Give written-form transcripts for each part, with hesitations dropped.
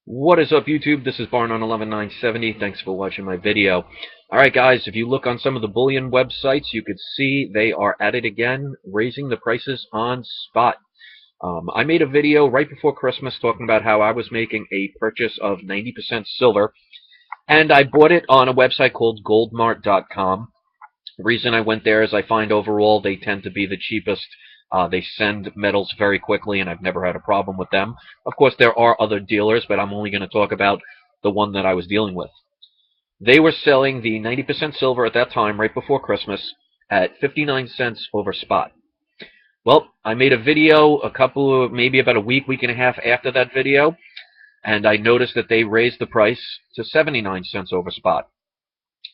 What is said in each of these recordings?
What is up, YouTube? This is Barn on 11970. Thanks for watching my video. Alright guys, if you look on some of the bullion websites, you could see they are at it again, raising the prices on spot. I made a video right before Christmas talking about how I was making a purchase of 90% silver, and I bought it on a website called goldmart.com. The reason I went there is I find overall they tend to be the cheapest. They send metals very quickly, and I've never had a problem with them. Of course, there are other dealers, but I'm only going to talk about the one that I was dealing with. They were selling the 90% silver at that time, right before Christmas, at 59 cents over spot. Well, I made a video maybe about a week and a half after that video, and I noticed that they raised the price to 79 cents over spot.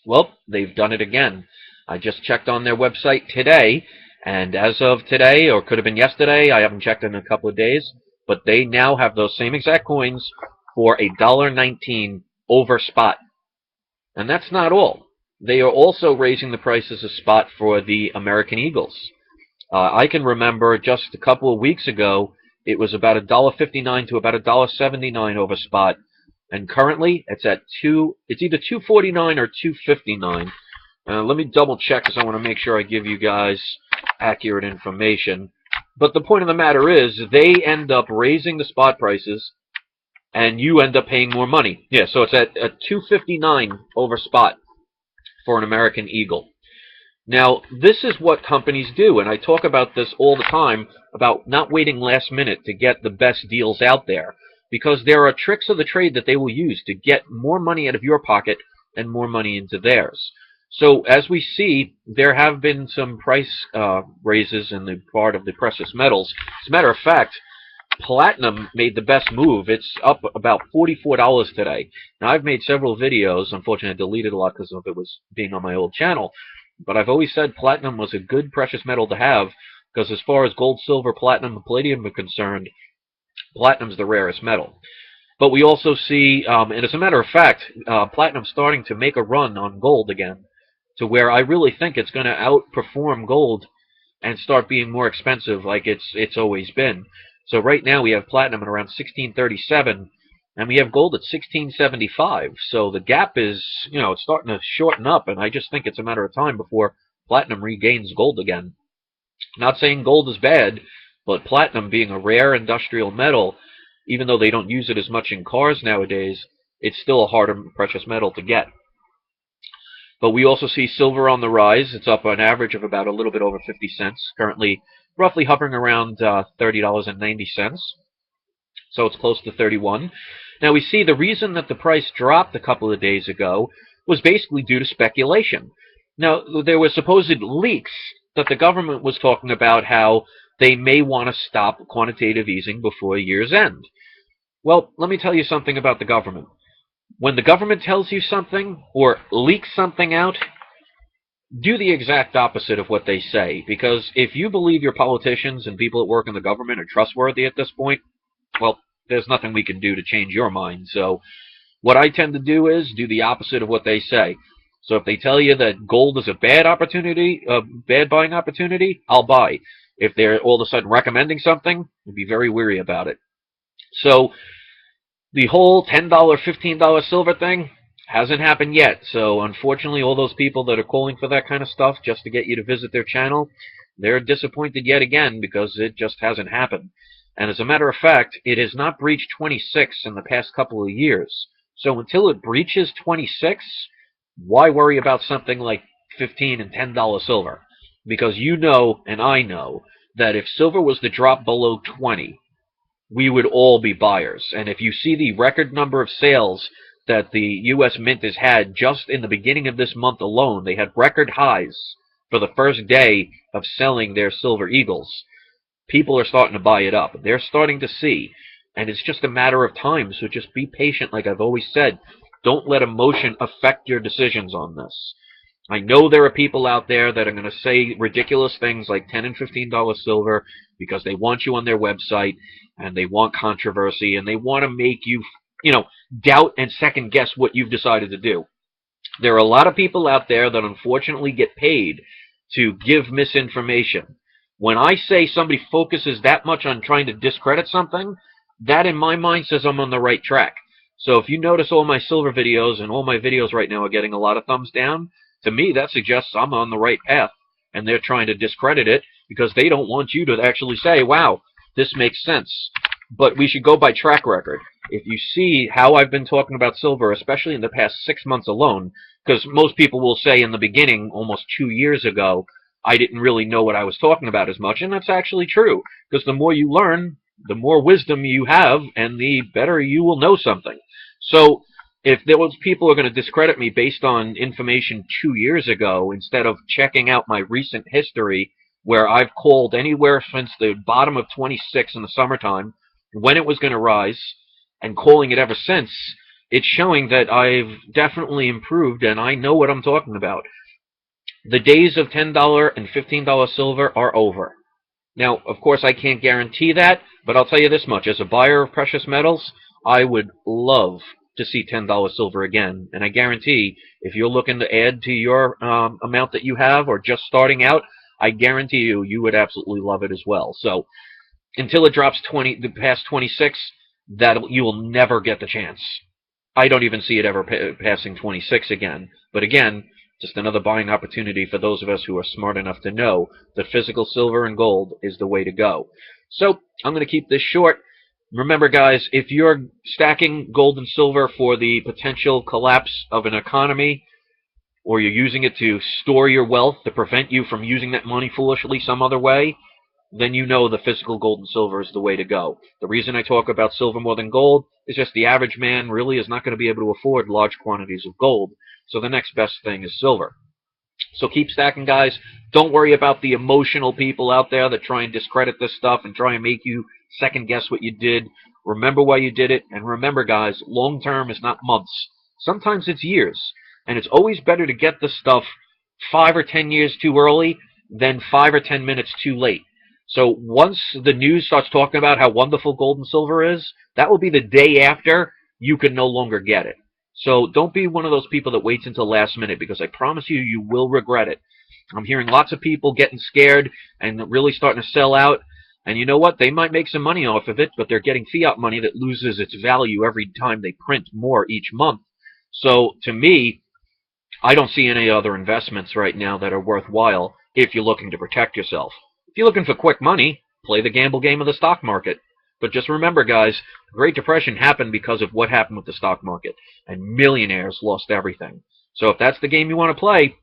Well, they've done it again. I just checked on their website today, and as of today, or could have been yesterday, I haven't checked in a couple of days, but they now have those same exact coins for $1.19 over spot. And that's not all. They are also raising the prices of spot for the American Eagles. I can remember just a couple of weeks ago, it was about $1.59 to about $1.79 over spot, and currently it's at it's either $2.49 or $2.59. Let me double check because I want to make sure I give you guys accurate information. But the point of the matter is, they end up raising the spot prices, and you end up paying more money. Yeah, so it's at $2.59 over spot for an American Eagle. Now, this is what companies do, and I talk about this all the time, about not waiting last minute to get the best deals out there, because there are tricks of the trade that they will use to get more money out of your pocket and more money into theirs. So, as we see, there have been some price raises in the part of the precious metals. As a matter of fact, platinum made the best move. It's up about $44 today. Now, I've made several videos. Unfortunately, I deleted a lot because of it was being on my old channel. But I've always said platinum was a good precious metal to have, because as far as gold, silver, platinum, and palladium are concerned, platinum's the rarest metal. But we also see, and as a matter of fact, platinum's starting to make a run on gold again, to where I really think it's going to outperform gold and start being more expensive like it's always been. So right now we have platinum at around 1637, and we have gold at 1675. So the gap is, it's starting to shorten up, and I just think it's a matter of time before platinum regains gold again. Not saying gold is bad, but platinum being a rare industrial metal, even though they don't use it as much in cars nowadays, it's still a harder precious metal to get. But we also see silver on the rise. It's up on average of about a little bit over 50 cents, currently roughly hovering around $30.90. So it's close to 31. Now we see the reason that the price dropped a couple of days ago was basically due to speculation. Now, there were supposed leaks that the government was talking about how they may want to stop quantitative easing before year's end. Well, let me tell you something about the government. When the government tells you something or leaks something out, do the exact opposite of what they say. Because if you believe your politicians and people that work in the government are trustworthy at this point, well, there's nothing we can do to change your mind. So what I tend to do is do the opposite of what they say. So if they tell you that gold is a bad opportunity, a bad buying opportunity, I'll buy. If they're all of a sudden recommending something, I'd be very weary about it. So the whole $10, $15 silver thing hasn't happened yet. So unfortunately, all those people that are calling for that kind of stuff just to get you to visit their channel, they're disappointed yet again because it just hasn't happened. And as a matter of fact, it has not breached 26 in the past couple of years. So until it breaches 26, why worry about something like $15 and $10 silver? Because you know, and I know, that if silver was to drop below 20, we would all be buyers. And if you see the record number of sales that the U.S. Mint has had just in the beginning of this month alone, they had record highs for the first day of selling their silver eagles. People are starting to buy it up. They're starting to see. And it's just a matter of time, so just be patient like I've always said. Don't let emotion affect your decisions on this. I know there are people out there that are going to say ridiculous things like $10 and $15 silver because they want you on their website and they want controversy and they want to make you, doubt and second guess what you've decided to do. There are a lot of people out there that unfortunately get paid to give misinformation. When I say somebody focuses that much on trying to discredit something, that in my mind says I'm on the right track. So if you notice all my silver videos and all my videos right now are getting a lot of thumbs down, to me that suggests I'm on the right path, and they're trying to discredit it because they don't want you to actually say, wow, this makes sense. But we should go by track record. If you see how I've been talking about silver, especially in the past 6 months alone, because most people will say in the beginning, almost 2 years ago, I didn't really know what I was talking about as much, and that's actually true, because the more you learn, the more wisdom you have, and the better you will know something. So if those people are going to discredit me based on information 2 years ago, instead of checking out my recent history, where I've called anywhere since the bottom of 26 in the summertime, when it was going to rise, and calling it ever since, it's showing that I've definitely improved, and I know what I'm talking about. The days of $10 and $15 silver are over. Now, of course, I can't guarantee that, but I'll tell you this much. As a buyer of precious metals, I would love to see $10 silver again. And I guarantee, if you're looking to add to your amount that you have, or just starting out, I guarantee you would absolutely love it as well. So until it drops past 26, that you will never get the chance. I don't even see it ever passing 26 again. But again, just another buying opportunity for those of us who are smart enough to know that physical silver and gold is the way to go. So I'm going to keep this short. Remember, guys, if you're stacking gold and silver for the potential collapse of an economy, or you're using it to store your wealth to prevent you from using that money foolishly some other way, then you know the physical gold and silver is the way to go. The reason I talk about silver more than gold is just the average man really is not going to be able to afford large quantities of gold. So the next best thing is silver. So keep stacking, guys. Don't worry about the emotional people out there that try and discredit this stuff and try and make you second guess what you did. Remember why you did it. And remember, guys, long term is not months. Sometimes it's years. And it's always better to get this stuff 5 or 10 years too early than 5 or 10 minutes too late. So once the news starts talking about how wonderful gold and silver is, that will be the day after you can no longer get it. So don't be one of those people that waits until last minute, because I promise you, you will regret it. I'm hearing lots of people getting scared and really starting to sell out. And you know what? They might make some money off of it, but they're getting fiat money that loses its value every time they print more each month. So to me, I don't see any other investments right now that are worthwhile if you're looking to protect yourself. If you're looking for quick money, play the gamble game of the stock market. But just remember, guys, the Great Depression happened because of what happened with the stock market, and millionaires lost everything. So if that's the game you want to play,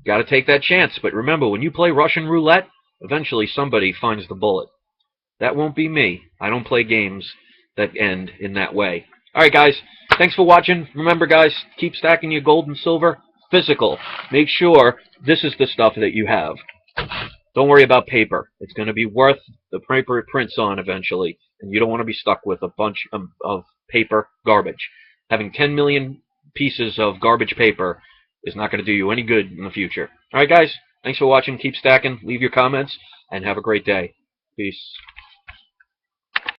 got to take that chance. But remember, when you play Russian roulette, eventually somebody finds the bullet. That won't be me. I don't play games that end in that way. All right, guys, thanks for watching. Remember, guys, keep stacking your gold and silver. Physical. Make sure this is the stuff that you have. Don't worry about paper. It's going to be worth the paper it prints on eventually, and you don't want to be stuck with a bunch of paper garbage. Having 10 million pieces of garbage paper is not going to do you any good in the future. All right, guys, thanks for watching. Keep stacking. Leave your comments, and have a great day. Peace.